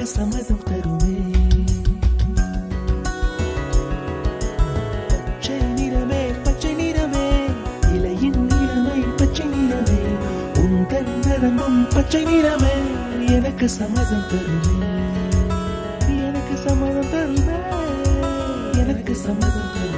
எனக்கு சம்மதம் தருமே. பச்சை நிறமே பச்சை நிறமே, இலையின் நிறமை பச்சை நிறமே, உந்தன் நிறமும் பச்சை நிறமே, எனக்கு சம்மதம் தருமே, எனக்கு சம்மதம் தருமே, எனக்கு சம்மதம் தருமே.